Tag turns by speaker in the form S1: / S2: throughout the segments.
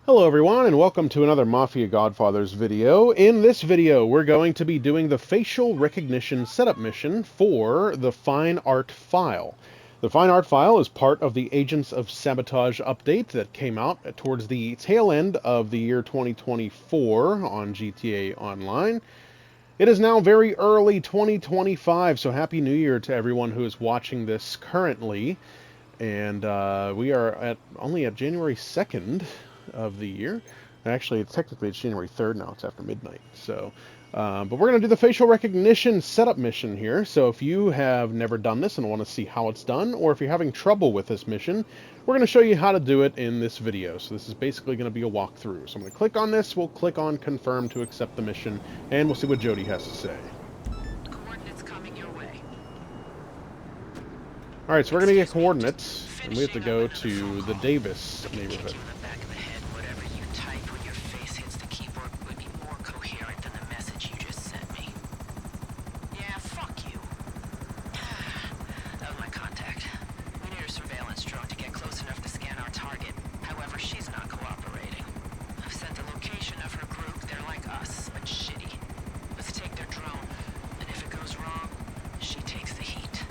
S1: Hello everyone, and welcome to another Mafia Godfathers video. In this video, we're going to be doing the facial recognition setup mission for the Fine Art File. The Fine Art File is part of the Agents of Sabotage update that came out towards the tail end of the year 2024 on GTA Online. It is now very early 2025, so Happy New Year to everyone who is watching this currently. And we are only at January 2nd of the year. Actually, technically it's January 3rd now. It's after midnight. So, but we're going to do the facial recognition setup mission here. So if you have never done this and want to see how it's done, or if you're having trouble with this mission, we're going to show you how to do it in this video. So this is basically going to be a walkthrough. So I'm going to click on this. We'll click on confirm to accept the mission, and we'll see what Jody has to say.
S2: Coordinates coming your way.
S1: All right, so we're going to get coordinates, and we have to go to the Davis neighborhood.
S2: Whatever you type when your face hits the keyboard would be more coherent than the message you just sent me. Yeah, fuck you. That was my contact. We need a surveillance drone to get close enough to scan our target. However, she's not cooperating. I've sent the location of her group. They're like us, but shitty. Let's take their drone, and if it goes wrong, she takes the heat.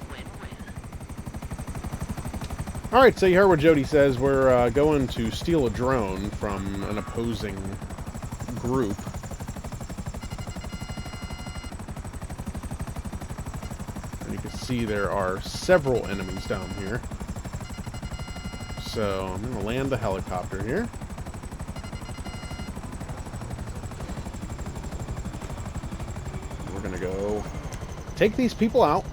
S2: Win-win.
S1: Alright, so you heard what Jody says. We're going to steal a drone from an opposing group. And you can see there are several enemies down here. So I'm going to land the helicopter here. We're going to go take these people out.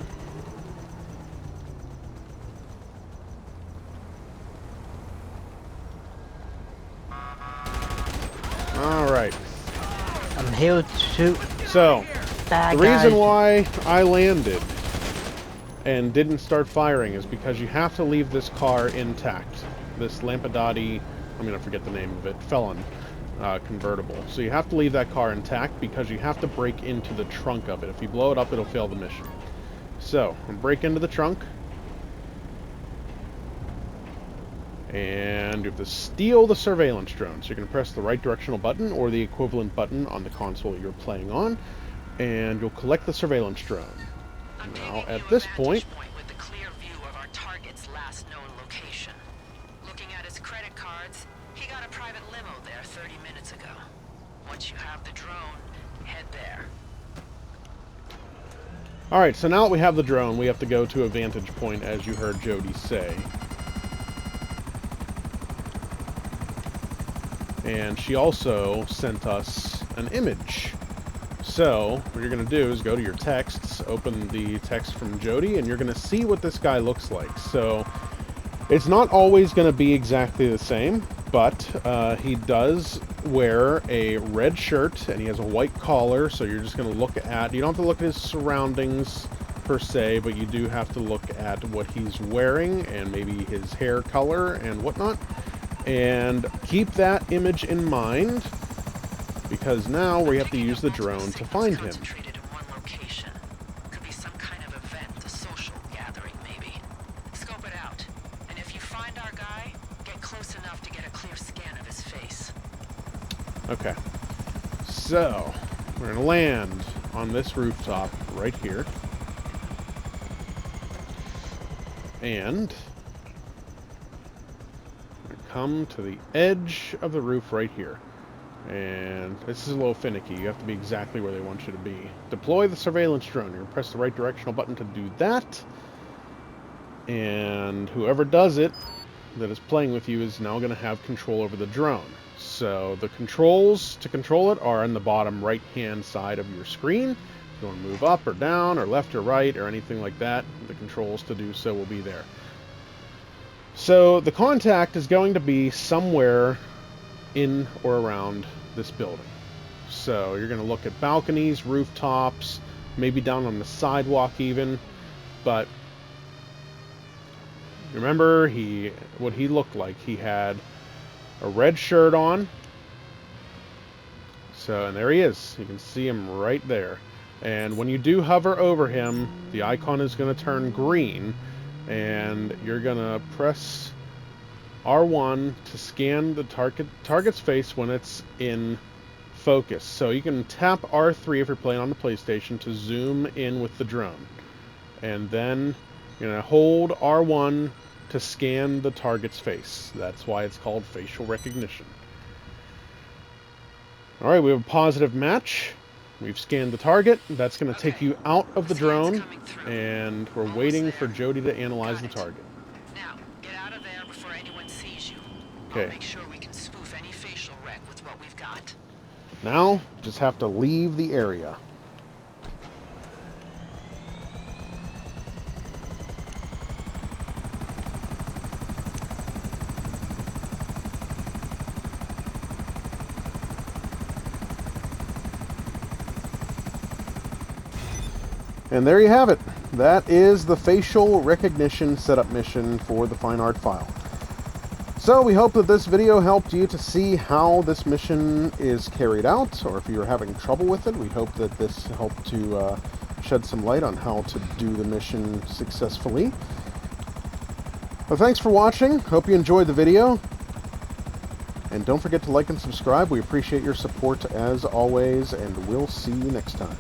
S1: Alright.
S3: I'm here to shoot
S1: So,
S3: that
S1: the reason why I landed and didn't start firing is because you have to leave this car intact. This Lampadati, I'm going to forget the name of it, Felon convertible. So you have to leave that car intact because you have to break into the trunk of it. If you blow it up, it'll fail the mission. So, I'm going to break into the trunk. And you have to steal the surveillance drone. So you're going to press the right directional button or the equivalent button on the console you're playing on, and you'll collect the surveillance drone. Now, at this point,
S2: with the clear view of our target's last known location. Looking at his credit cards, he got a private limo there 30 minutes ago. Once you have the drone, head there.
S1: alright, so now that we have the drone, we have to go to a vantage point, as you heard Jody say. And she also sent us an image. So, what you're going to do is go to your texts, open the text from Jody, and you're going to see what this guy looks like. So, it's not always going to be exactly the same, but he does wear a red shirt, and he has a white collar, so you're just going to look at... You don't have to look at his surroundings, per se, but you do have to look at what he's wearing, and maybe his hair color, and whatnot. And keep that image in mind, because now we have to use the drone to find him.
S2: Concentrated in one location. Could be some kind of event, a social gathering maybe. Scope it out. And if you find our guy, get close enough to get a clear scan of his face.
S1: Okay. So, we're going to land on this rooftop right here. And come to the edge of the roof right here. And this is a little finicky. You have to be exactly where they want you to be. Deploy the surveillance drone. You're going to press the right directional button to do that. And whoever does it, that is playing with you, is now going to have control over the drone. So the controls to control it are on the bottom right-hand side of your screen. If you want to move up or down or left or right or anything like that, the controls to do so will be there. So the contact is going to be somewhere in or around this building. So you're going to look at balconies, rooftops, maybe down on the sidewalk even. But remember what he looked like. He had a red shirt on. So, and there he is. You can see him right there. And when you do hover over him, the icon is going to turn green. And you're going to press R1 to scan the target's face when it's in focus. So you can tap R3 if you're playing on the PlayStation to zoom in with the drone. And then you're going to hold R1 to scan the target's face. That's why it's called facial recognition. Alright, we have a positive match. We've scanned the target. That's going to take you out of the drone, and we're waiting for Jody to analyze the target.
S2: Now, get out of there before anyone sees you.
S1: Okay.
S2: I'll make sure we can spoof any facial rec with what we've got.
S1: Now, just have to leave the area. And there you have it. That is the facial recognition setup mission for the Fine Art file. So we hope that this video helped you to see how this mission is carried out, or if you're having trouble with it, we hope that this helped to shed some light on how to do the mission successfully. Well, thanks for watching. Hope you enjoyed the video. And don't forget to like and subscribe. We appreciate your support as always, and we'll see you next time.